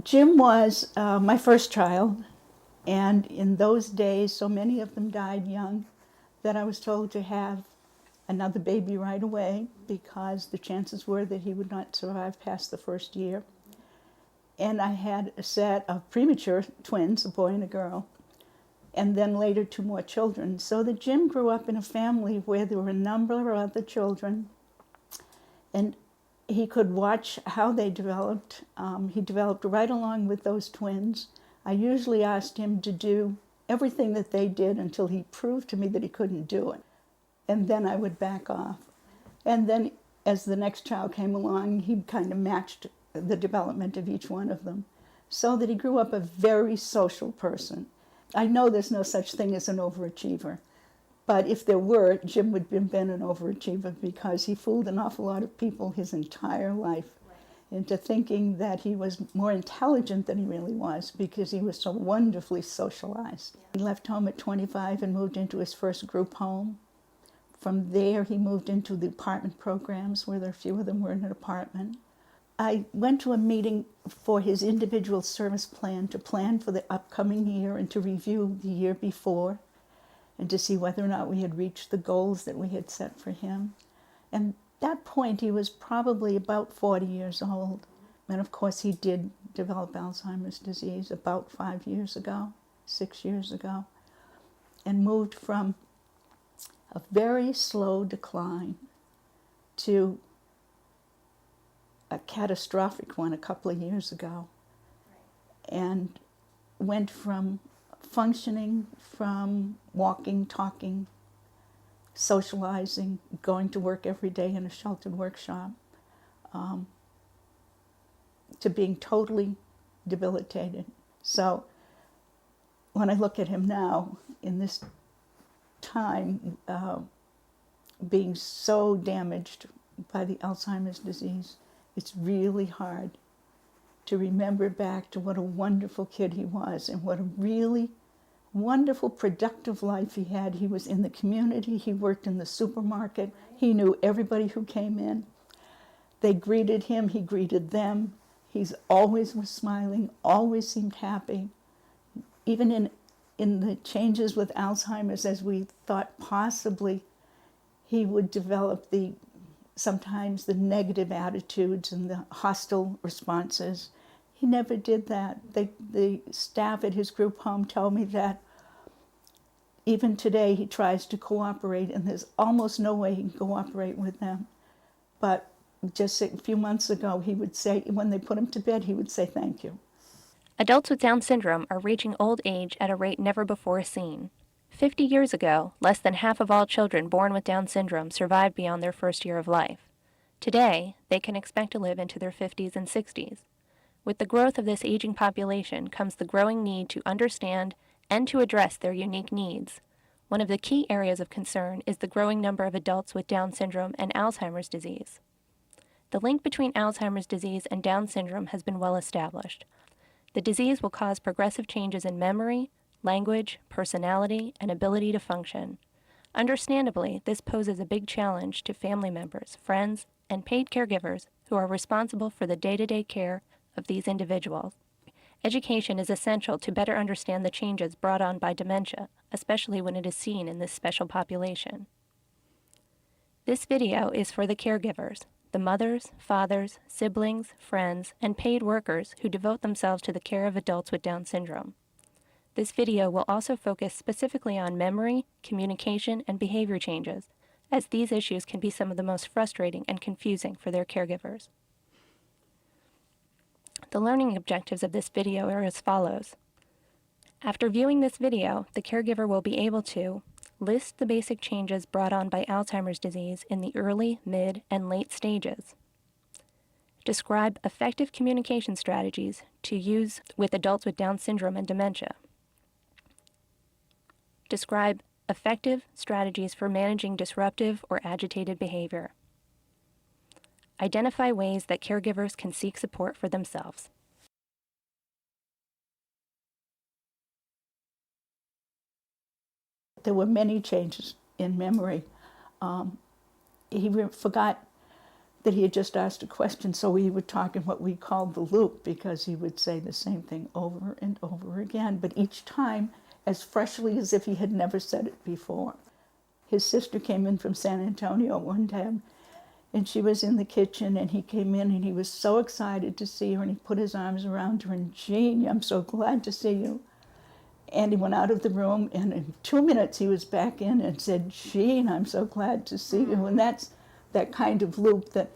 Jim was my first child, and in those days, so many of them died young that I was told to have another baby right away because the chances were that he would not survive past the first year. And I had a set of premature twins, a boy and a girl, and then later two more children. So that Jim grew up in a family where there were a number of other children, and he could watch how they developed. He developed right along with those twins. I usually asked him to do everything that they did until he proved to me that he couldn't do it. And then I would back off. And then as the next child came along, he kind of matched the development of each one of them, so that he grew up a very social person. I know there's no such thing as an overachiever, but if there were, Jim would have been an overachiever because he fooled an awful lot of people his entire life into thinking that he was more intelligent than he really was because he was so wonderfully socialized. He left home at 25 and moved into his first group home. From there, he moved into the apartment programs where there a few of them were in an apartment. I went to a meeting for his individual service plan to plan for the upcoming year and to review the year before and to see whether or not we had reached the goals that we had set for him. And at that point, he was probably about 40 years old. And of course, he did develop Alzheimer's disease about 5 years ago, 6 years ago, and moved from a very slow decline to a catastrophic one a couple of years ago, and went from functioning, from walking, talking, socializing, going to work every day in a sheltered workshop, to being totally debilitated. So when I look at him now, in this time, being so damaged by the Alzheimer's disease, it's really hard to remember back to what a wonderful kid he was and what a really wonderful, productive life he had. He was in the community. He worked in the supermarket. He knew everybody who came in. They greeted him. He greeted them. He's always was smiling, always seemed happy. Even in the changes with Alzheimer's, as we thought possibly he would develop sometimes the negative attitudes and the hostile responses. He never did that. The staff at his group home tell me that even today he tries to cooperate, and there's almost no way he can cooperate with them. But just a few months ago, he would say, when they put him to bed, he would say thank you. Adults with Down syndrome are reaching old age at a rate never before seen. 50 years ago, less than half of all children born with Down syndrome survived beyond their first year of life. Today, they can expect to live into their 50s and 60s. With the growth of this aging population comes the growing need to understand and to address their unique needs. One of the key areas of concern is the growing number of adults with Down syndrome and Alzheimer's disease. The link between Alzheimer's disease and Down syndrome has been well established. The disease will cause progressive changes in memory, language, personality, and ability to function. Understandably, this poses a big challenge to family members, friends, and paid caregivers who are responsible for the day-to-day care of these individuals. Education is essential to better understand the changes brought on by dementia, especially when it is seen in this special population. This video is for the caregivers, the mothers, fathers, siblings, friends, and paid workers who devote themselves to the care of adults with Down syndrome. This video will also focus specifically on memory, communication, and behavior changes, as these issues can be some of the most frustrating and confusing for their caregivers. The learning objectives of this video are as follows. After viewing this video, the caregiver will be able to list the basic changes brought on by Alzheimer's disease in the early, mid, and late stages. Describe effective communication strategies to use with adults with Down syndrome and dementia. Describe effective strategies for managing disruptive or agitated behavior. Identify ways that caregivers can seek support for themselves. There were many changes in memory. He forgot that he had just asked a question, so we would talk in what we called the loop, because he would say the same thing over and over again, but each time as freshly as if he had never said it before. His sister came in from San Antonio one time, and she was in the kitchen, and he came in, and he was so excited to see her, and he put his arms around her, and Jean, I'm so glad to see you. And he went out of the room, and in 2 minutes he was back in and said, Jean, I'm so glad to see you. And that's that kind of loop that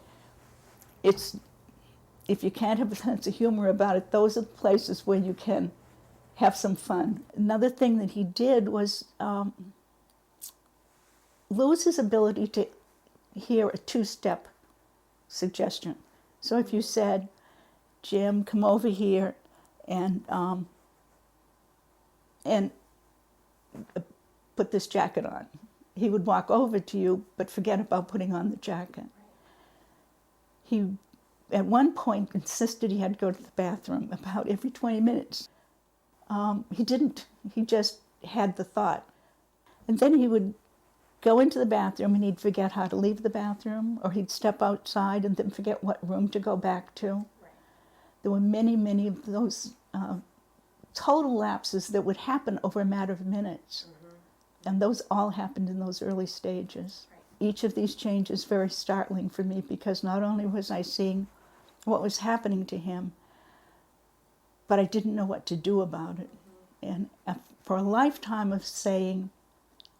it's, if you can't have a sense of humor about it, those are the places where you can have some fun. Another thing that he did was lose his ability to hear a two-step suggestion. So if you said, Jim, come over here and put this jacket on, he would walk over to you but forget about putting on the jacket. He, at one point, insisted he had to go to the bathroom about every 20 minutes. He didn't. He just had the thought. And then he would go into the bathroom and he'd forget how to leave the bathroom, or he'd step outside and then forget what room to go back to. Right. There were many, many of those total lapses that would happen over a matter of minutes. Mm-hmm. And those all happened in those early stages. Right. Each of these changes very startling for me, because not only was I seeing what was happening to him, but I didn't know what to do about it. Mm-hmm. And for a lifetime of saying,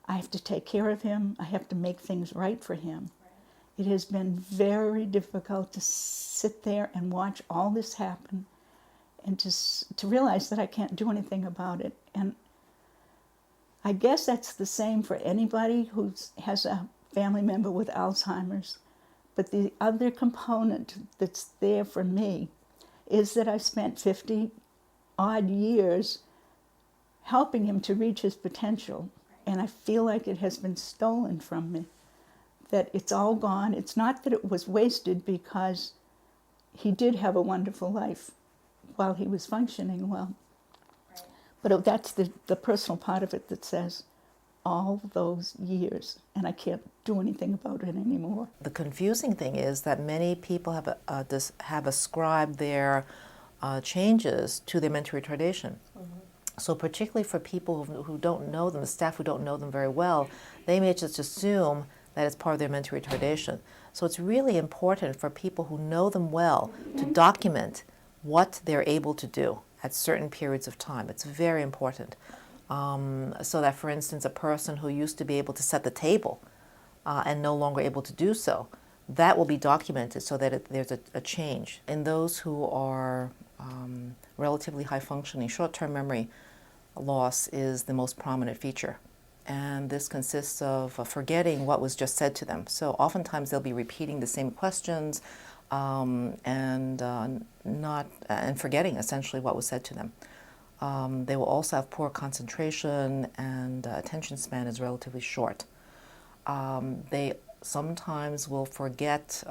I have to take care of him, I have to make things right for him. Right. It has been very difficult to sit there and watch all this happen, and to realize that I can't do anything about it. And I guess that's the same for anybody who has a family member with Alzheimer's. But the other component that's there for me is that I've spent 50 odd years helping him to reach his potential. And I feel like it has been stolen from me, that it's all gone. It's not that it was wasted, because he did have a wonderful life while he was functioning well. Right. But that's the personal part of it that says all those years, and I can't do anything about it anymore. The confusing thing is that many people have ascribed their changes to their mental retardation. Mm-hmm. So particularly for people who don't know them, the staff who don't know them very well, they may just assume that it's part of their mental retardation. So it's really important for people who know them well to document what they're able to do at certain periods of time. It's very important. So that, for instance, a person who used to be able to set the table and no longer able to do so, that will be documented so that there's a change. In those who are relatively high functioning, short-term memory loss is the most prominent feature. And this consists of forgetting what was just said to them. So oftentimes they'll be repeating the same questions and forgetting essentially what was said to them. They will also have poor concentration, and attention span is relatively short. They sometimes will forget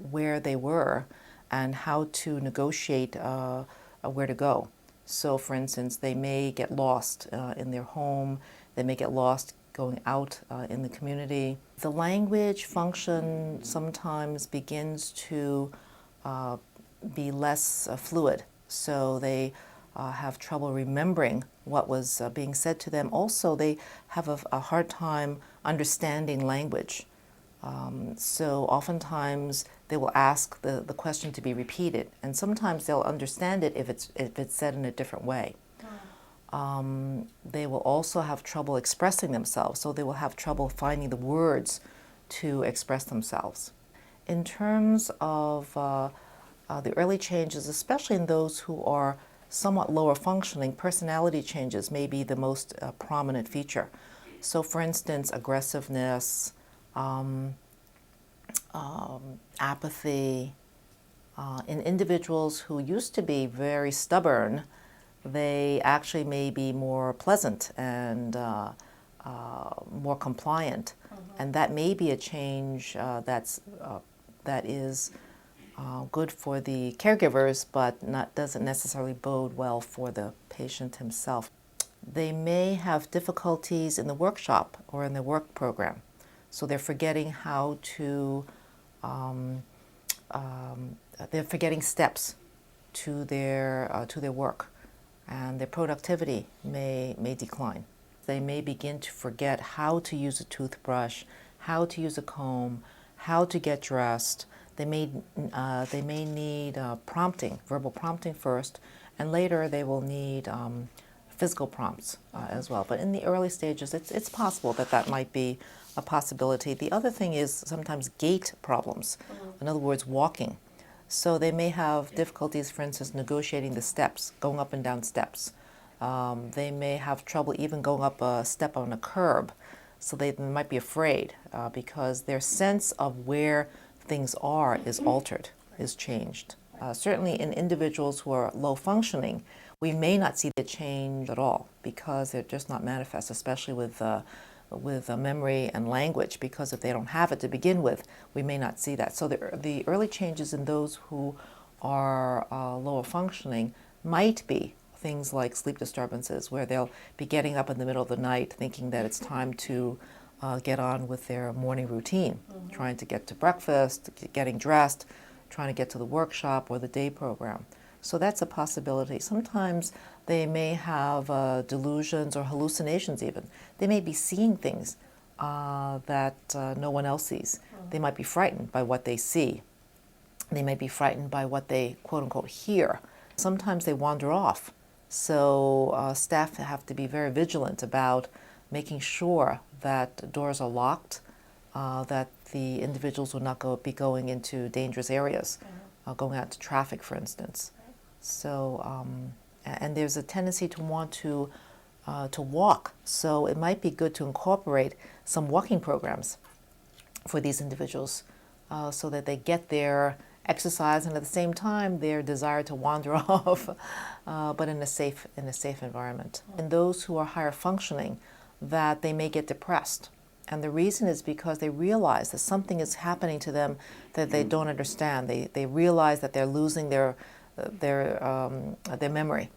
where they were and how to negotiate where to go. So, for instance, they may get lost in their home, they may get lost going out in the community. The language function sometimes begins to be less fluid, so they have trouble remembering what was being said to them. Also, they have a hard time understanding language. So oftentimes they will ask the question to be repeated, and sometimes they'll understand it if it's said in a different way. They will also have trouble expressing themselves, so they will have trouble finding the words to express themselves. In terms of the early changes, especially in those who are somewhat lower functioning, personality changes may be the most prominent feature. So, for instance, aggressiveness, apathy. In individuals who used to be very stubborn, they actually may be more pleasant and more compliant, and that may be a change that is good for the caregivers, but doesn't necessarily bode well for the patient himself. They may have difficulties in the workshop or in the work program, so they're forgetting how to they're forgetting steps to their work, and their productivity may decline. They may begin to forget how to use a toothbrush, how to use a comb, how to get dressed. They may need prompting, verbal prompting first, and later they will need physical prompts as well. But in the early stages, it's possible that might be a possibility. The other thing is sometimes gait problems. In other words, walking. So they may have difficulties, for instance, negotiating the steps, going up and down steps. They may have trouble even going up a step on a curb. So they might be afraid because their sense of where things are is altered, is changed. Certainly in individuals who are low functioning, we may not see the change at all because they're just not manifest, especially with memory and language, because if they don't have it to begin with, we may not see that. So the early changes in those who are lower functioning might be things like sleep disturbances, where they'll be getting up in the middle of the night thinking that it's time to get on with their morning routine, trying to get to breakfast, getting dressed, trying to get to the workshop or the day program. So that's a possibility. Sometimes they may have delusions or hallucinations even. They may be seeing things that no one else sees. They might be frightened by what they see. They may be frightened by what they, quote unquote, hear. Sometimes they wander off. So staff have to be very vigilant about making sure that doors are locked, that the individuals will not be going into dangerous areas, going out to traffic, for instance. So, and there's a tendency to want to walk. So it might be good to incorporate some walking programs for these individuals so that they get their exercise and at the same time their desire to wander off, but in a safe environment. And those who are higher functioning, that they may get depressed. And the reason is because they realize that something is happening to them that they don't understand. They realize that they're losing their memory,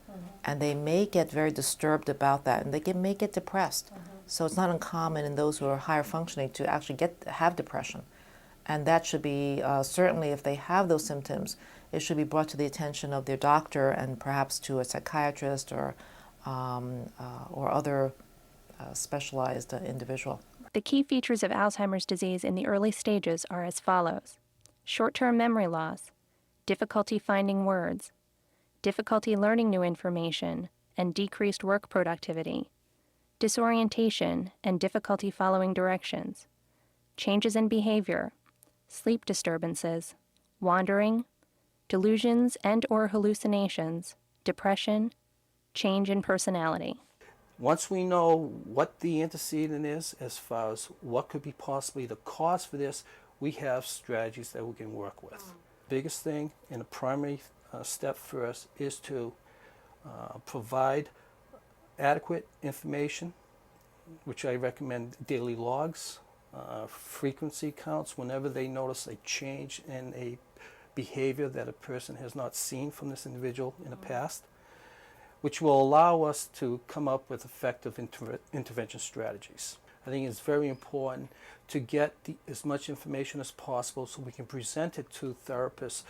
and they may get very disturbed about that, and they may get depressed. So it's not uncommon in those who are higher functioning to actually have depression, and that should be certainly, if they have those symptoms, it should be brought to the attention of their doctor and perhaps to a psychiatrist or other specialized individual. The key features of Alzheimer's disease in the early stages are as follows: short-term memory loss, difficulty finding words, difficulty learning new information, and decreased work productivity, disorientation and difficulty following directions, changes in behavior, sleep disturbances, wandering, delusions and/or hallucinations, depression, change in personality. Once we know what the antecedent is, as far as what could be possibly the cause for this, we have strategies that we can work with. Biggest thing and the primary step first is to provide adequate information, which I recommend daily logs, frequency counts whenever they notice a change in a behavior that a person has not seen from this individual in the past, which will allow us to come up with effective intervention strategies. I think it's very important to get as much information as possible so we can present it to therapists,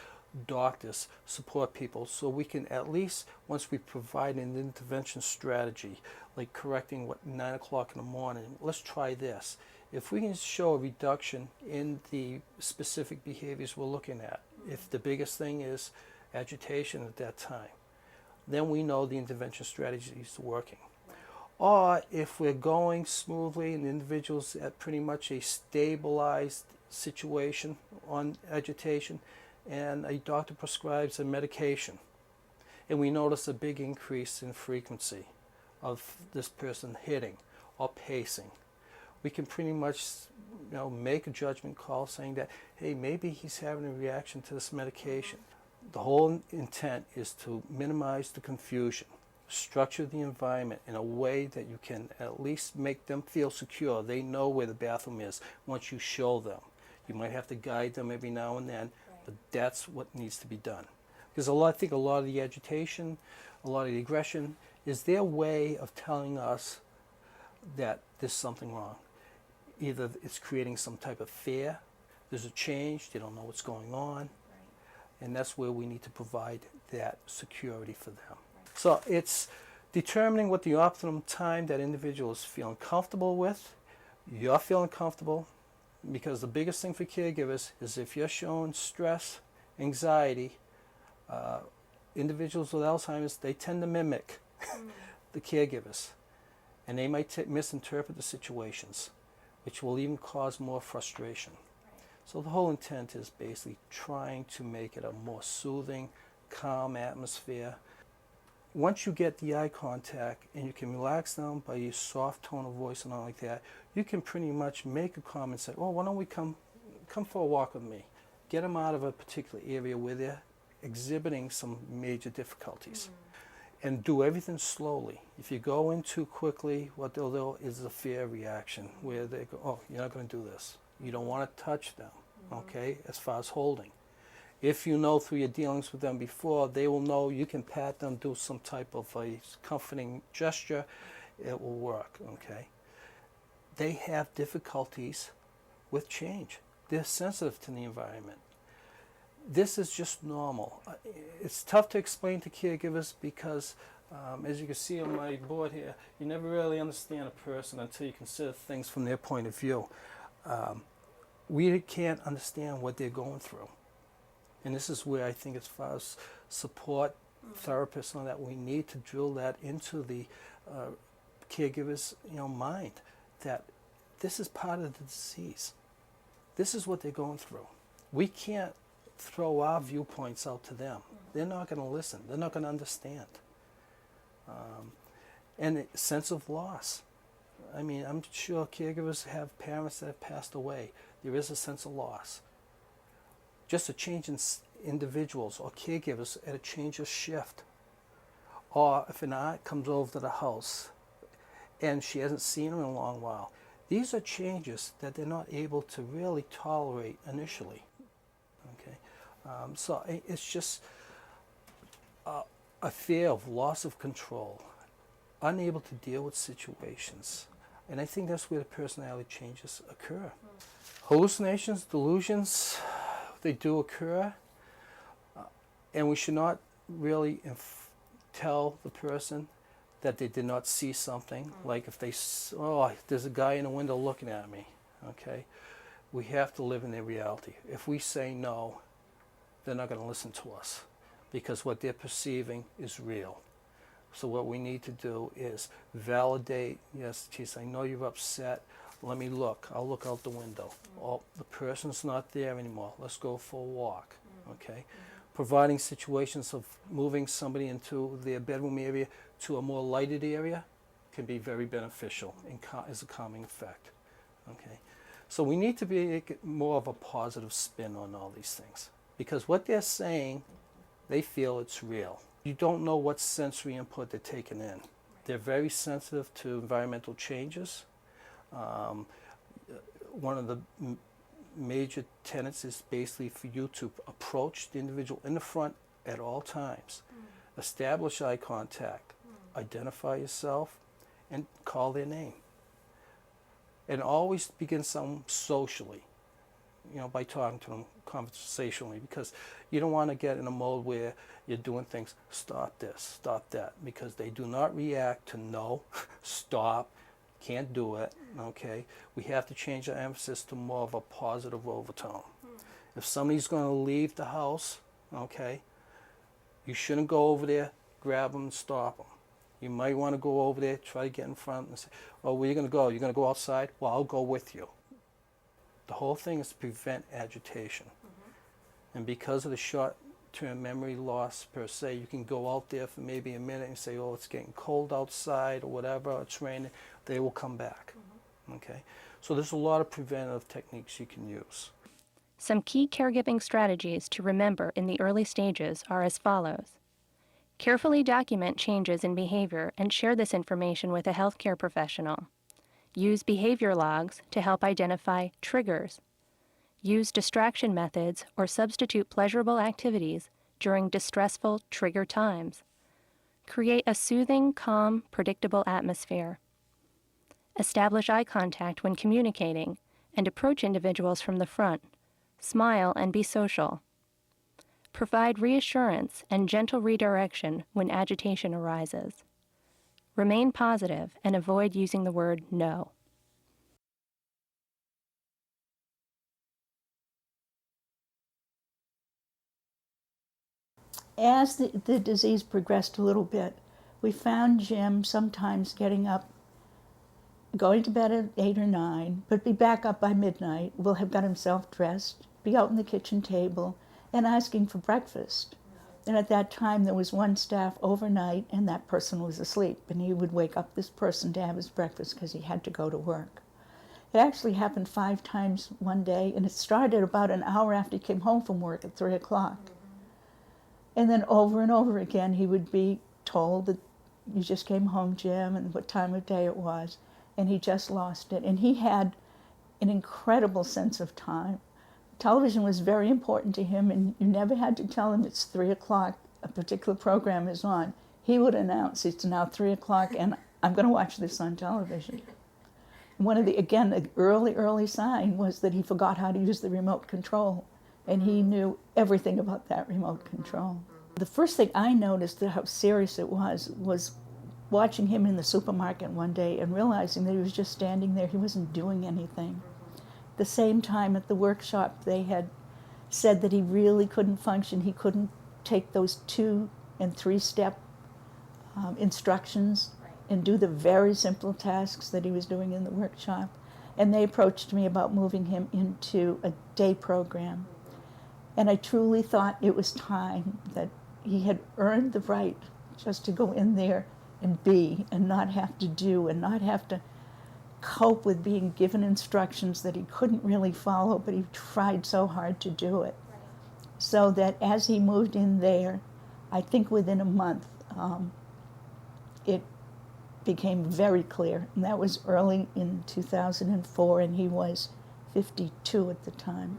doctors, support people, so we can at least, once we provide an intervention strategy, like correcting 9 o'clock in the morning, let's try this. If we can show a reduction in the specific behaviors we're looking at, if the biggest thing is agitation at that time, then we know the intervention strategy is working. Or if we're going smoothly and the individual's at pretty much a stabilized situation on agitation, and a doctor prescribes a medication, and we notice a big increase in frequency of this person hitting or pacing, we can pretty much make a judgment call saying that, hey, maybe he's having a reaction to this medication. The whole intent is to minimize the confusion, structure the environment in a way that you can at least make them feel secure. They know where the bathroom is once you show them. You might have to guide them every now and then, but that's what needs to be done. Because I think a lot of the agitation, a lot of the aggression is their way of telling us that there's something wrong. Either it's creating some type of fear, There's a change, they don't know what's going on, and that's where we need to provide that security for them. So it's determining what the optimum time that individual is feeling comfortable with. You're feeling comfortable, because the biggest thing for caregivers is if you're showing stress, anxiety, individuals with Alzheimer's, they tend to mimic the caregivers, and they might misinterpret the situations, which will even cause more frustration. So the whole intent is basically trying to make it a more soothing, calm atmosphere. Once you get the eye contact and you can relax them by your soft tone of voice and all like that, you can pretty much make a comment and say, oh, why don't we come for a walk with me? Get them out of a particular area where they're exhibiting some major difficulties. And do everything slowly. If you go in too quickly, what they'll do is a fear reaction, where they go, oh, you're not going to do this. You don't want to touch them, okay, as far as holding. If you know through your dealings with them before, they will know you can pat them, do some type of a comforting gesture, it will work, okay? They have difficulties with change. They're sensitive to the environment. This is just normal. It's tough to explain to caregivers because, as you can see on my board here, you never really understand a person until you consider things from their point of view. We can't understand what they're going through. And this is where I think, as far as support therapists and all that, we need to drill that into the caregiver's mind, that this is part of the disease. This is what they're going through. We can't throw our viewpoints out to them. They're not going to listen. They're not going to understand. And a sense of loss. I mean, I'm sure caregivers have parents that have passed away. There is a sense of loss. Just a change in individuals or caregivers at a change of shift. Or if an aunt comes over to the house and she hasn't seen them in a long while. These are changes that they're not able to really tolerate initially. Okay, so it's just a fear of loss of control, unable to deal with situations. And I think that's where the personality changes occur. Hallucinations, delusions, they do occur, and we should not really tell the person that they did not see something. Like if they, oh, there's a guy in the window looking at me, okay? We have to live in their reality. If we say no, they're not going to listen to us, because what they're perceiving is real. So what we need to do is validate, yes, geez, I know you're upset. Let me look. I'll look out the window. Oh, the person's not there anymore. Let's go for a walk, okay? Providing situations of moving somebody into their bedroom area to a more lighted area can be very beneficial and as a calming effect, okay? So we need to be more of a positive spin on all these things, because what they're saying, they feel it's real. You don't know what sensory input they're taking in. They're very sensitive to environmental changes. One of the major tenets is basically for you to approach the individual in the front at all times. Establish eye contact, identify yourself, and call their name. And always begin something socially, by talking to them conversationally, because you don't want to get in a mode where you're doing things, stop this, stop that, because they do not react to no, stop, can't do it, okay? We have to change our emphasis to more of a positive overtone. If somebody's going to leave the house, okay, you shouldn't go over there, grab them and stop them. You might want to go over there, try to get in front and say, oh, where are you going to go? You're going to go outside? Well, I'll go with you. The whole thing is to prevent agitation. And because of the short-term memory loss per se, you can go out there for maybe a minute and say, oh, it's getting cold outside or whatever, it's raining. They will come back, okay? So there's a lot of preventative techniques you can use. Some key caregiving strategies to remember in the early stages are as follows. Carefully document changes in behavior and share this information with a healthcare professional. Use behavior logs to help identify triggers. Use distraction methods or substitute pleasurable activities during distressful trigger times. Create a soothing, calm, predictable atmosphere. Establish eye contact when communicating and approach individuals from the front, Smile and be social. Provide reassurance and gentle redirection when agitation arises. Remain positive and avoid using the word no. As the disease progressed a little bit, we found Jim sometimes getting up, going to bed at 8 or 9, but be back up by midnight, will have got himself dressed, be out on the kitchen table, and asking for breakfast. And at that time, there was one staff overnight, and that person was asleep, and he would wake up this person to have his breakfast because he had to go to work. It actually happened 5 times one day, and it started about an hour after he came home from work at 3 o'clock. And then over and over again, he would be told that you just came home, Jim, and what time of day it was, and he just lost it. And he had an incredible sense of time. Television was very important to him, and you never had to tell him it's 3 o'clock, a particular program is on. He would announce it's now 3 o'clock, and I'm going to watch this on television. One of the early sign was that he forgot how to use the remote control, and he knew everything about that remote control. The first thing I noticed how serious it was watching him in the supermarket one day and realizing that he was just standing there, he wasn't doing anything. The same time at the workshop, they had said that he really couldn't function. He couldn't take those 2 and 3 step instructions and do the very simple tasks that he was doing in the workshop. And they approached me about moving him into a day program. And I truly thought it was time, that he had earned the right just to go in there and be, and not have to do, and not have to cope with being given instructions that he couldn't really follow, but he tried so hard to do it. So that as he moved in there, I think within a month, it became very clear. And that was early in 2004, and he was 52 at the time.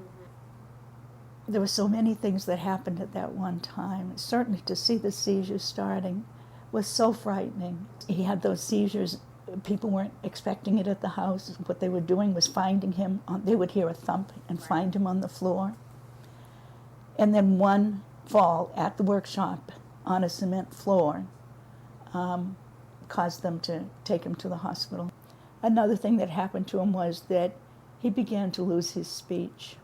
There were so many things that happened at that one time. Certainly to see the seizures starting was so frightening. He had those seizures. People weren't expecting it at the house. What they were doing was finding him. They would hear a thump and find him on the floor. And then one fall at the workshop on a cement floor caused them to take him to the hospital. Another thing that happened to him was that he began to lose his speech.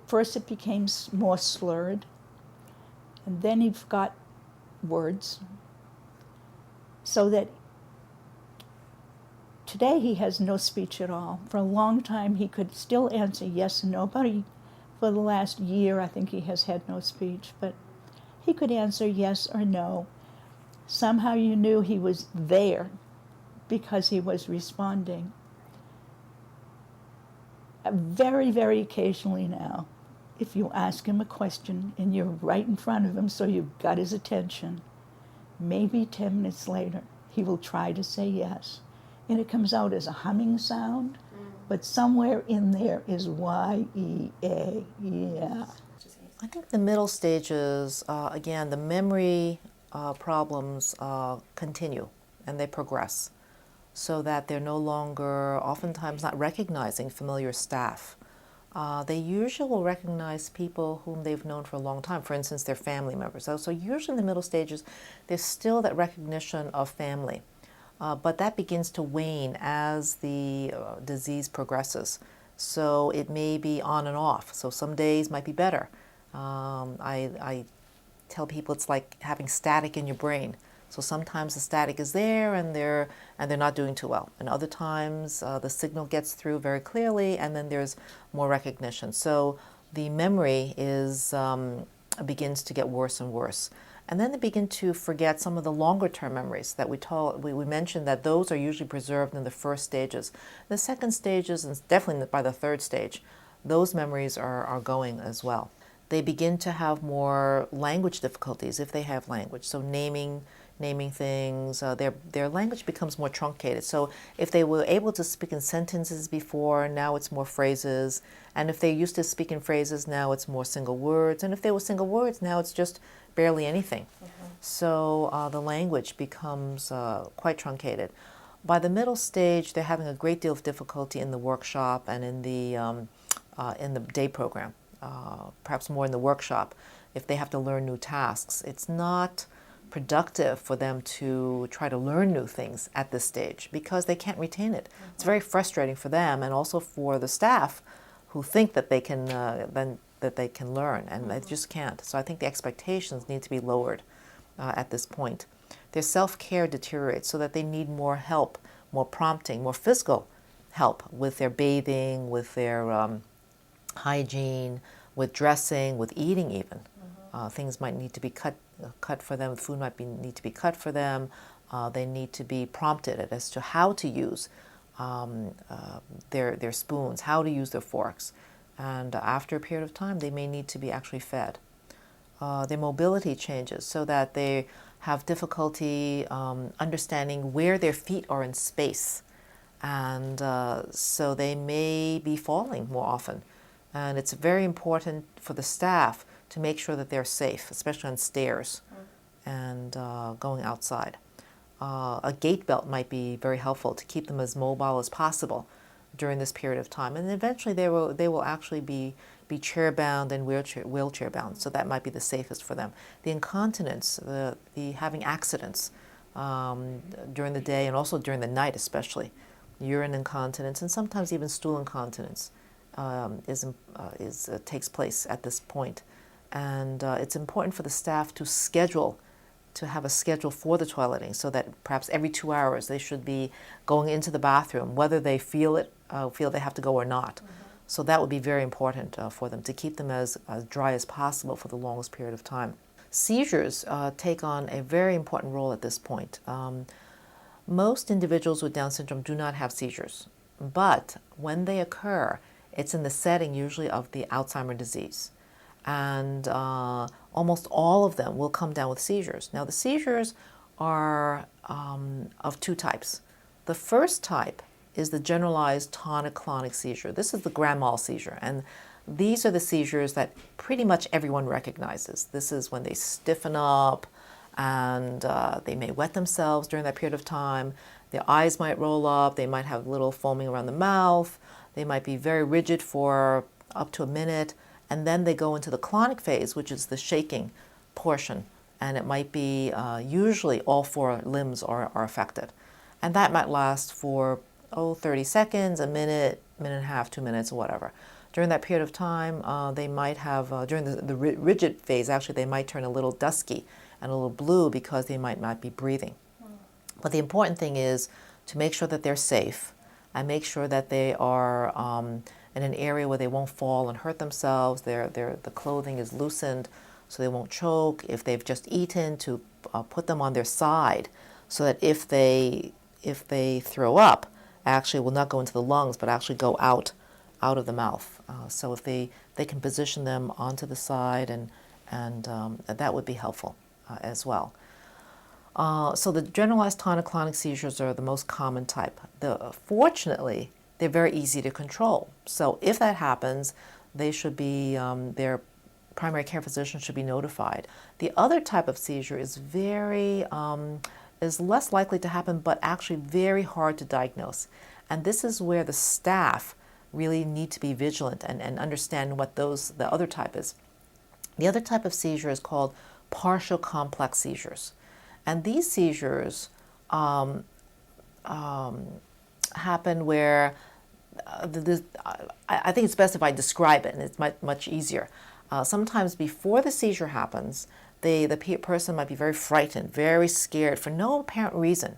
First it became more slurred, and then he forgot words, so that today he has no speech at all. For a long time he could still answer yes and no. For the last year I think he has had no speech, but he could answer yes or no. Somehow you knew he was there because he was responding. Very, very occasionally now, if you ask him a question and you're right in front of him so you've got his attention, maybe 10 minutes later he will try to say yes. And it comes out as a humming sound, but somewhere in there is Y-E-A, yeah. I think the middle stages, again, the memory problems continue and they progress, so that they're no longer, oftentimes not recognizing familiar staff. They usually will recognize people whom they've known for a long time, for instance, their family members. So usually in the middle stages, there's still that recognition of family. But that begins to wane as the disease progresses. So it may be on and off. So some days might be better. I tell people it's like having static in your brain. So sometimes the static is there and they're not doing too well. And other times the signal gets through very clearly and then there's more recognition. So the memory begins to get worse and worse. And then they begin to forget some of the longer term memories that we mentioned, that those are usually preserved in the first stages. The second stages, and definitely by the third stage, those memories are going as well. They begin to have more language difficulties if they have language. So naming things, their language becomes more truncated. So if they were able to speak in sentences before, now it's more phrases. And if they used to speak in phrases, now it's more single words. And if they were single words, now it's just barely anything. So the language becomes quite truncated. By the middle stage, they're having a great deal of difficulty in the workshop and in the day program. perhaps more in the workshop, if they have to learn new tasks. It's not productive for them to try to learn new things at this stage because they can't retain it. It's very frustrating for them and also for the staff who think that they can learn, and they just can't. So I think the expectations need to be lowered at this point. Their self-care deteriorates so that they need more help, more prompting, more physical help with their bathing, with their hygiene, with dressing, with eating even. Things might need to be cut for them. Food might need to be cut for them. They need to be prompted as to how to use their spoons, how to use their forks. And after a period of time, they may need to be actually fed. Their mobility changes so that they have difficulty understanding where their feet are in space. And so they may be falling more often. And it's very important for the staff to make sure that they're safe, especially on stairs and going outside. A gait belt might be very helpful to keep them as mobile as possible during this period of time. And eventually they will actually be chair-bound and wheelchair-bound, so that might be the safest for them. The incontinence, the having accidents during the day and also during the night especially, urine incontinence and sometimes even stool incontinence takes place at this point. And it's important for the staff to have a schedule for the toileting so that perhaps every 2 hours they should be going into the bathroom, whether they feel they have to go or not. So that would be very important for them, to keep them as dry as possible for the longest period of time. Seizures take on a very important role at this point. Most individuals with Down syndrome do not have seizures, but when they occur, it's in the setting usually of the Alzheimer's disease. And almost all of them will come down with seizures. Now, the seizures are of two types. The first type is the generalized tonic-clonic seizure. This is the grand mal seizure, and these are the seizures that pretty much everyone recognizes. This is when they stiffen up and they may wet themselves during that period of time. Their eyes might roll up, they might have little foaming around the mouth, they might be very rigid for up to a minute, and then they go into the clonic phase, which is the shaking portion, and it might be usually all four limbs are affected. And that might last for 30 seconds, a minute, minute and a half, 2 minutes, or whatever. During that period of time, they might have, during the rigid phase, actually they might turn a little dusky and a little blue because they might not be breathing. But the important thing is to make sure that they're safe and make sure that they are in an area where they won't fall and hurt themselves. The clothing is loosened so they won't choke. If they've just eaten, to put them on their side so that if they throw up, actually will not go into the lungs but actually go out of the mouth. So if they can position them onto the side, and that would be helpful as well. So the generalized tonic-clonic seizures are the most common type. Fortunately, they're very easy to control. So if that happens, they should be, their primary care physician should be notified. The other type of seizure is is less likely to happen, but actually very hard to diagnose. And this is where the staff really need to be vigilant and understand what the other type is. The other type of seizure is called partial complex seizures. And these seizures happen where, I think it's best if I describe it, and it's much easier. Sometimes before the seizure happens, the person might be very frightened, very scared for no apparent reason.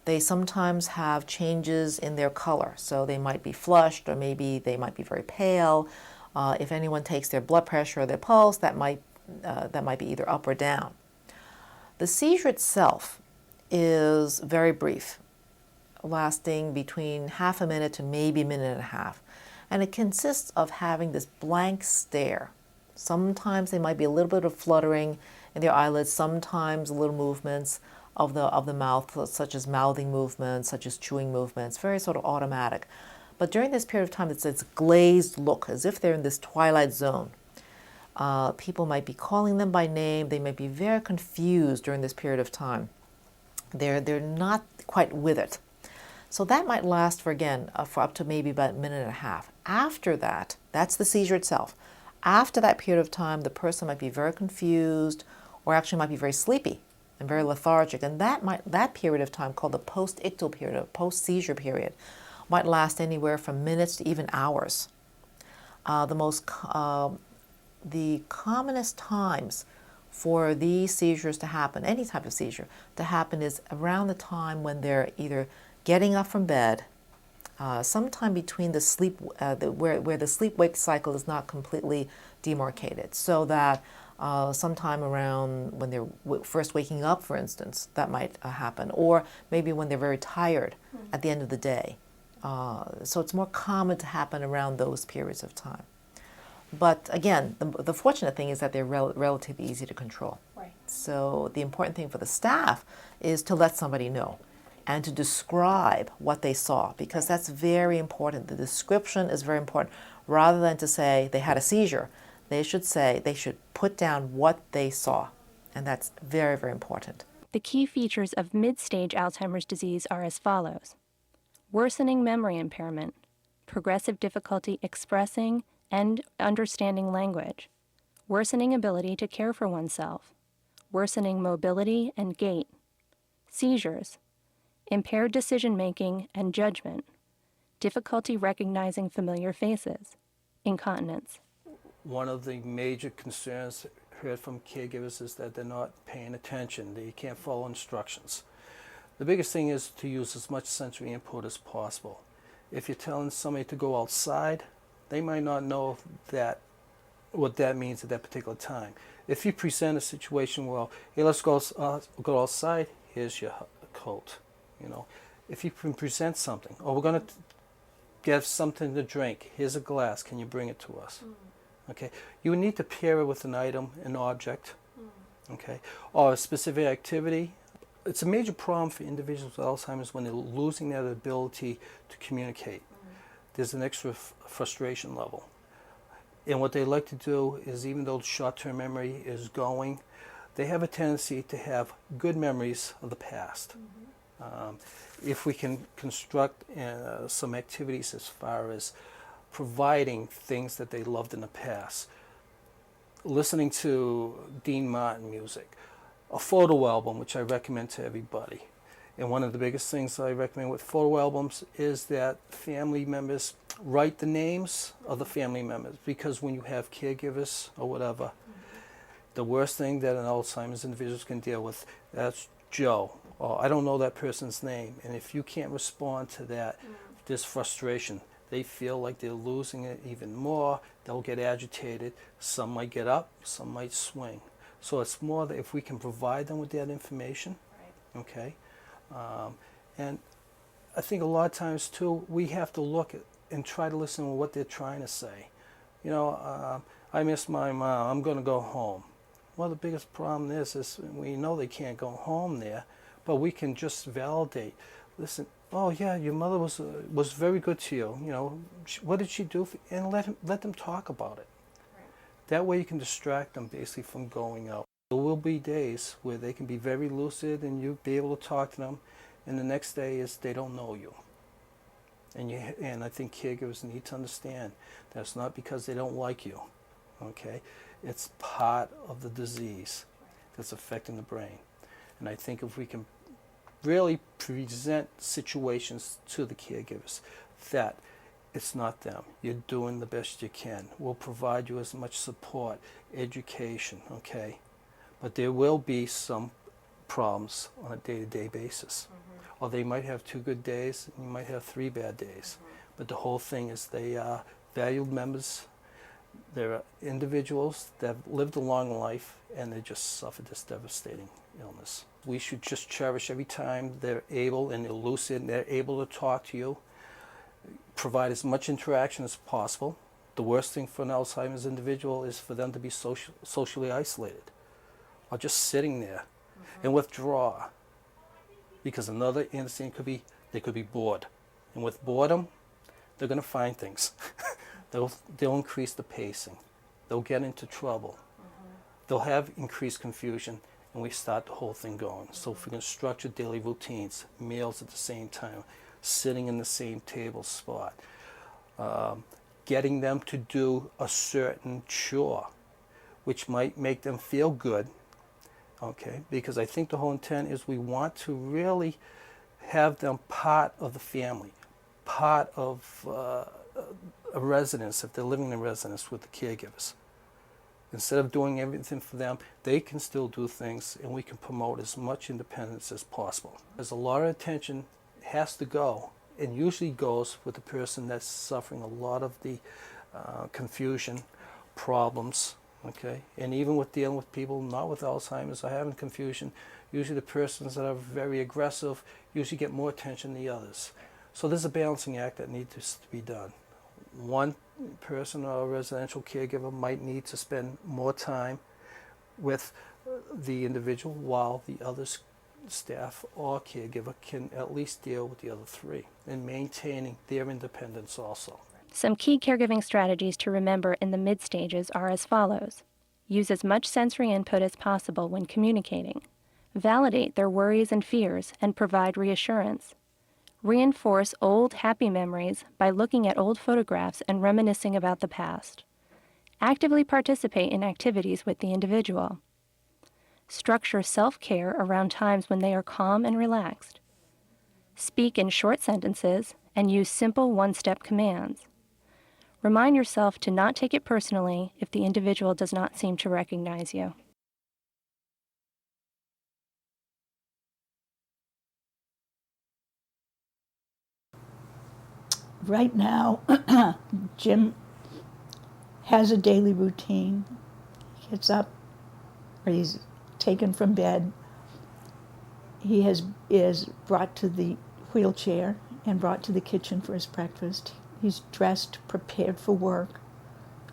They sometimes have changes in their color, so they might be flushed, or maybe they might be very pale. If anyone takes their blood pressure or their pulse, that might be either up or down. The seizure itself is very brief, lasting between half a minute to maybe a minute and a half, and it consists of having this blank stare. Sometimes there might be a little bit of fluttering in their eyelids, sometimes little movements of the mouth, such as mouthing movements, such as chewing movements, very sort of automatic. But during this period of time, it's this glazed look, as if they're in this twilight zone. People might be calling them by name. They may be very confused during this period of time. They're not quite with it. So that might last for up to maybe about a minute and a half. After that, that's the seizure itself. After that period of time, the person might be very confused or actually might be very sleepy and very lethargic. And that period of time, called the post-ictal period, or post-seizure period, might last anywhere from minutes to even hours. The commonest times for these seizures to happen, any type of seizure to happen, is around the time when they're either getting up from bed, sometime between the sleep, where the sleep-wake cycle is not completely demarcated, so that sometime around when they're first waking up, for instance, that might happen, or maybe when they're very tired at the end of the day. So it's more common to happen around those periods of time. But again, the fortunate thing is that they're relatively easy to control. Right. So the important thing for the staff is to let somebody know and to describe what they saw, because that's very important. The description is very important. Rather than to say they had a seizure, they should put down what they saw. And that's very, very important. The key features of mid-stage Alzheimer's disease are as follows: worsening memory impairment, progressive difficulty expressing and understanding language, worsening ability to care for oneself, worsening mobility and gait, seizures, impaired decision-making and judgment, difficulty recognizing familiar faces, incontinence. One of the major concerns heard from caregivers is that they're not paying attention. They can't follow instructions. The biggest thing is to use as much sensory input as possible. If you're telling somebody to go outside, they might not know what that means at that particular time. If you present a situation, well, hey, let's go outside, here's your coat. If you can present something, we're going to get something to drink, here's a glass, can you bring it to us? Okay, you would need to pair it with an item, an object, okay, or a specific activity. It's a major problem for individuals with Alzheimer's when they're losing that ability to communicate. There's an extra frustration level. And what they like to do is, even though short-term memory is going, they have a tendency to have good memories of the past. If we can construct some activities as far as providing things that they loved in the past, listening to Dean Martin music, a photo album, which I recommend to everybody. And one of the biggest things I recommend with photo albums is that family members write the names of the family members, because when you have caregivers or whatever, the worst thing that an Alzheimer's individual can deal with, that's Joe, or I don't know that person's name. And if you can't respond to that, there's frustration. They feel like they're losing it even more. They'll get agitated. Some might get up, some might swing. So it's more that if we can provide them with that information, okay? And I think a lot of times too, we have to look at and try to listen to what they're trying to say. I miss my mom, I'm going to go home. Well, the biggest problem is we know they can't go home there, but we can just validate. Listen, oh yeah, your mother was very good to you. What did she do? And let them talk about it. That way you can distract them basically from going out. There will be days where they can be very lucid and you'll be able to talk to them, and the next day is they don't know you. And I think caregivers need to understand that's not because they don't like you, okay? It's part of the disease that's affecting the brain. And I think if we can really present situations to the caregivers that it's not them, you're doing the best you can. We'll provide you as much support, education, okay? But there will be some problems on a day-to-day basis. Or they might have 2 good days, and you might have 3 bad days. But the whole thing is they are valued members. They're individuals that have lived a long life, and they just suffered this devastating illness. We should just cherish every time they're able and they're lucid and they're able to talk to you. Provide as much interaction as possible. The worst thing for an Alzheimer's individual is for them to be socially isolated, or just sitting there and withdraw. Because another instinct could be they could be bored, and with boredom, they're going to find things. They'll increase the pacing. They'll get into trouble. They'll have increased confusion, and we start the whole thing going. So if we can structure daily routines, meals at the same time, sitting in the same table spot, getting them to do a certain chore, which might make them feel good, okay? Because I think the whole intent is we want to really have them part of the family, part of a residence, if they're living in a residence with the caregivers. Instead of doing everything for them, they can still do things, and we can promote as much independence as possible. There's a lot of attention has to go, and usually goes with the person that's suffering a lot of the confusion, problems, okay? And even with dealing with people not with Alzheimer's or having confusion, usually the persons that are very aggressive usually get more attention than the others. So there's a balancing act that needs to be done. One person or a residential caregiver might need to spend more time with the individual, while the other staff or caregiver can at least deal with the other three, and maintaining their independence also. Some key caregiving strategies to remember in the mid stages are as follows. Use as much sensory input as possible when communicating. Validate their worries and fears and provide reassurance. Reinforce old happy memories by looking at old photographs and reminiscing about the past. Actively participate in activities with the individual. Structure self-care around times when they are calm and relaxed. Speak in short sentences and use simple one-step commands. Remind yourself to not take it personally if the individual does not seem to recognize you. Right now, Jim has a daily routine. He gets up, or he's taken from bed. He is brought to the wheelchair and brought to the kitchen for his breakfast. He's dressed, prepared for work,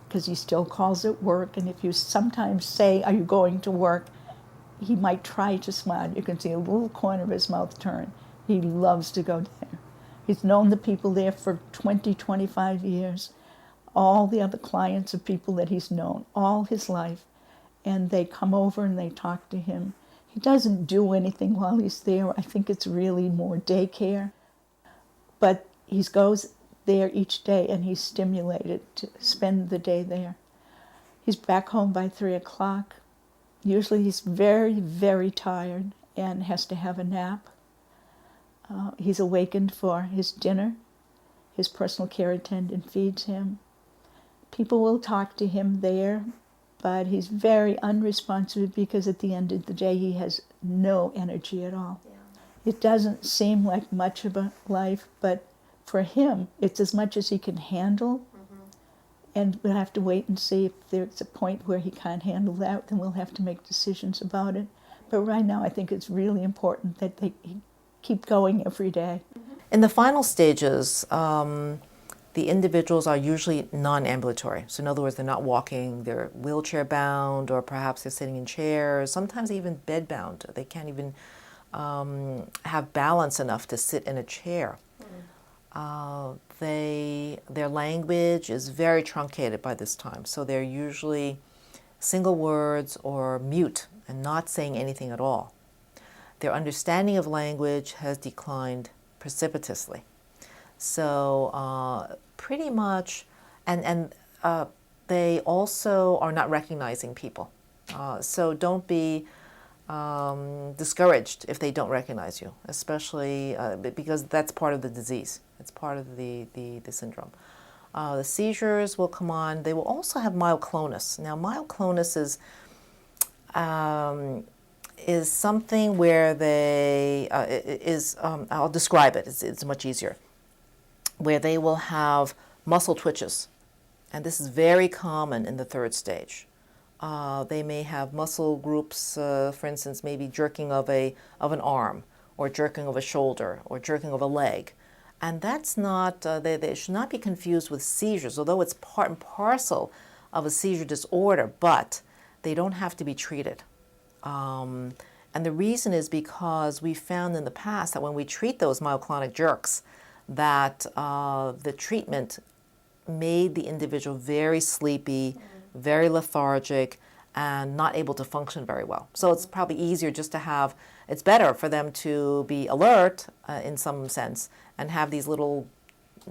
because he still calls it work. And if you sometimes say, "Are you going to work?" he might try to smile. You can see a little corner of his mouth turn. He loves to go there. He's known the people there for 20, 25 years. All the other clients are people that he's known all his life. And they come over and they talk to him. He doesn't do anything while he's there. I think it's really more daycare. But he goes there each day and he's stimulated to spend the day there. He's back home by 3 o'clock. Usually he's very, very tired and has to have a nap. He's awakened for his dinner. His personal care attendant feeds him. People will talk to him there, but he's very unresponsive because at the end of the day he has no energy at all. Yeah. It doesn't seem like much of a life, but for him it's as much as he can handle. And we'll have to wait and see if there's a point where he can't handle that, then we'll have to make decisions about it. But right now I think it's really important that they keep going every day. In the final stages, the individuals are usually non-ambulatory. So in other words, they're not walking, they're wheelchair bound, or perhaps they're sitting in chairs, sometimes even bed bound. They can't even have balance enough to sit in a chair. Their language is very truncated by this time. So they're usually single words or mute and not saying anything at all. Their understanding of language has declined precipitously. So pretty much, and they also are not recognizing people. So don't be discouraged if they don't recognize you, especially because that's part of the disease. It's part of the syndrome. The seizures will come on. They will also have myoclonus. Now, myoclonus is something where I'll describe it. It's much easier. Where they will have muscle twitches, and this is very common in the third stage. They may have muscle groups, for instance, maybe jerking of an arm, or jerking of a shoulder, or jerking of a leg. And that's not, they should not be confused with seizures, although it's part and parcel of a seizure disorder, but they don't have to be treated. And the reason is because we found in the past that when we treat those myoclonic jerks, that the treatment made the individual very sleepy, very lethargic, and not able to function very well. So it's probably easier just to have, it's better for them to be alert in some sense and have these little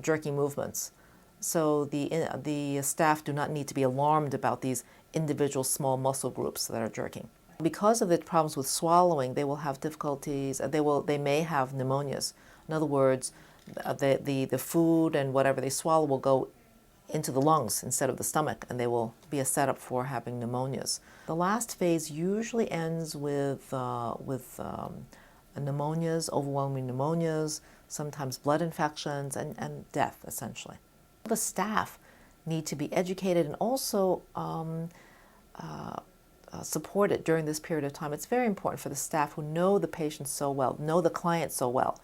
jerky movements So the staff do not need to be alarmed about these individual small muscle groups that are jerking. Because of the problems with swallowing, they will have difficulties. They may have pneumonias. In other words, the food and whatever they swallow will go into the lungs instead of the stomach, and they will be a setup for having pneumonias. The last phase usually ends with pneumonias, overwhelming pneumonias, sometimes blood infections, and death, essentially. The staff need to be educated and also supported during this period of time. It's very important for the staff who know the patients so well, know the client so well,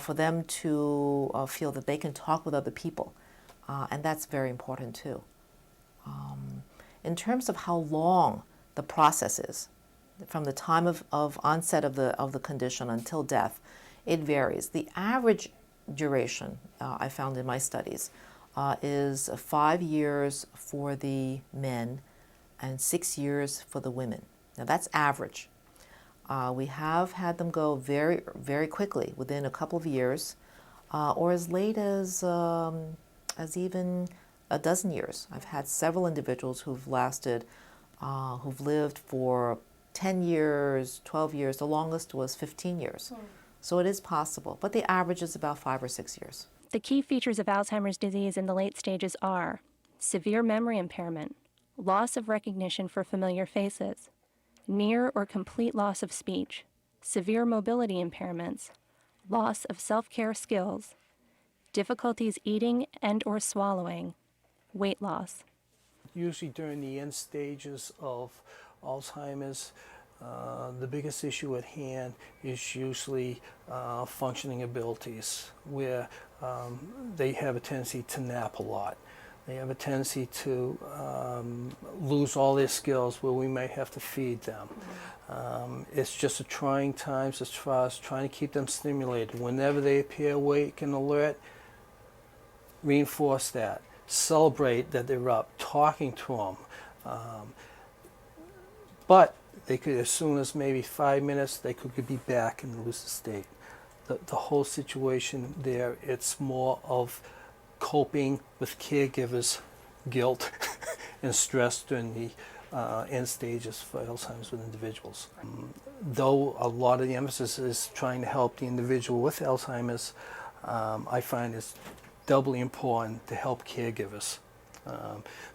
for them to feel that they can talk with other people. And that's very important too. In terms of how long the process is, from the time of onset of the condition until death, it varies. The average duration, I found in my studies, is 5 years for the men and 6 years for the women. Now that's average. We have had them go very, very quickly, within a couple of years, or as late as even a dozen years. I've had several individuals who've lived for 10 years, 12 years. The longest was 15 years. So it is possible, but the average is about 5 or 6 years. The key features of Alzheimer's disease in the late stages are severe memory impairment, loss of recognition for familiar faces, near or complete loss of speech, severe mobility impairments, loss of self-care skills, difficulties eating and or swallowing, weight loss. Usually during the end stages of Alzheimer's, the biggest issue at hand is usually functioning abilities, where they have a tendency to nap a lot. They have a tendency to lose all their skills, where we may have to feed them. It's just a trying times as far as trying to keep them stimulated. Whenever they appear awake and alert, reinforce that. Celebrate that they're up, talking to them. But they could, as soon as maybe 5 minutes, they could be back in the lucid state. The whole situation there, it's more of coping with caregivers' guilt and stress during the end stages for Alzheimer's with individuals. Though a lot of the emphasis is trying to help the individual with Alzheimer's, I find it's doubly important to help caregivers,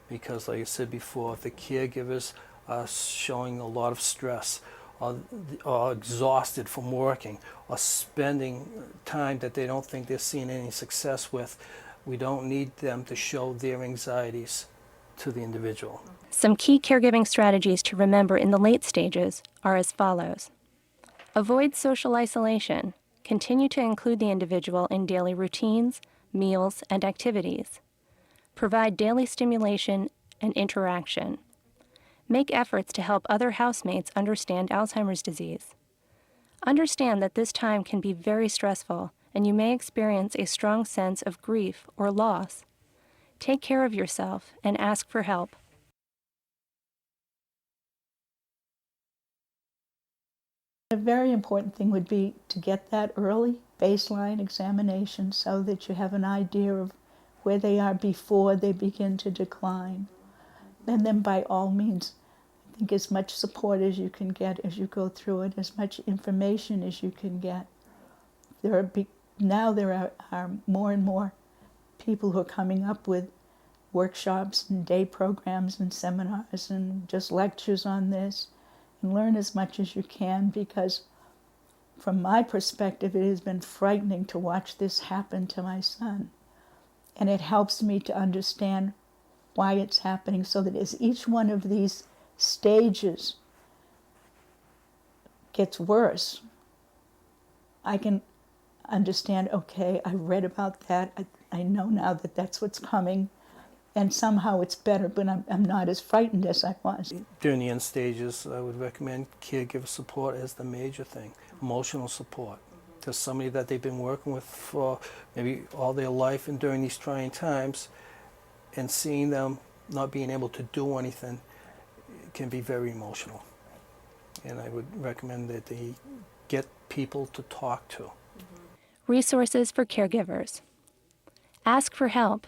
because like I said before, if the caregivers are showing a lot of stress, or exhausted from working, or spending time that they don't think they're seeing any success with, we don't need them to show their anxieties to the individual. Some key caregiving strategies to remember in the late stages are as follows. Avoid social isolation. Continue to include the individual in daily routines, meals, and activities. Provide daily stimulation and interaction. Make efforts to help other housemates understand Alzheimer's disease. Understand that this time can be very stressful, and you may experience a strong sense of grief or loss. Take care of yourself and ask for help. A very important thing would be to get that early baseline examination so that you have an idea of where they are before they begin to decline. And then by all means, I think as much support as you can get as you go through it, as much information as you can get. Now there are more and more people who are coming up with workshops and day programs and seminars and just lectures on this. And learn as much as you can, because from my perspective, it has been frightening to watch this happen to my son. And it helps me to understand why it's happening, so that as each one of these stages gets worse, I can understand, okay, I read about that, I know now that that's what's coming, and somehow it's better, but I'm not as frightened as I was. During the end stages, I would recommend caregiver support as the major thing, emotional support. To somebody that they've been working with for maybe all their life, and during these trying times, and seeing them not being able to do anything can be very emotional. And I would recommend that they get people to talk to. Resources for caregivers. Ask for help.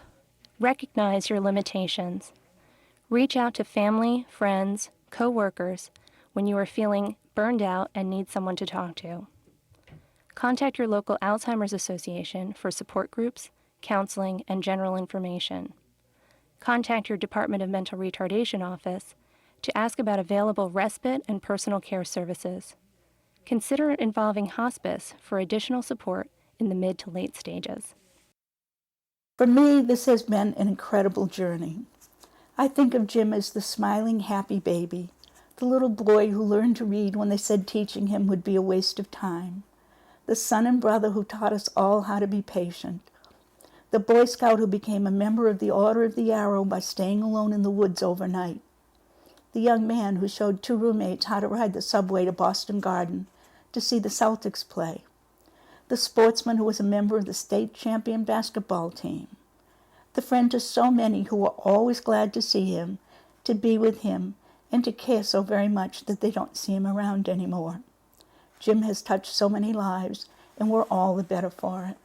Recognize your limitations. Reach out to family, friends, co-workers when you are feeling burned out and need someone to talk to. Contact your local Alzheimer's Association for support groups, counseling, and general information. Contact your Department of Mental Retardation office to ask about available respite and personal care services. Consider involving hospice for additional support in the mid to late stages. For me, this has been an incredible journey. I think of Jim as the smiling, happy baby, the little boy who learned to read when they said teaching him would be a waste of time, the son and brother who taught us all how to be patient, the Boy Scout who became a member of the Order of the Arrow by staying alone in the woods overnight, the young man who showed 2 roommates how to ride the subway to Boston Garden to see the Celtics play, the sportsman who was a member of the state champion basketball team, the friend to so many who were always glad to see him, to be with him, and to care so very much that they don't see him around anymore. Jim has touched so many lives, and we're all the better for it.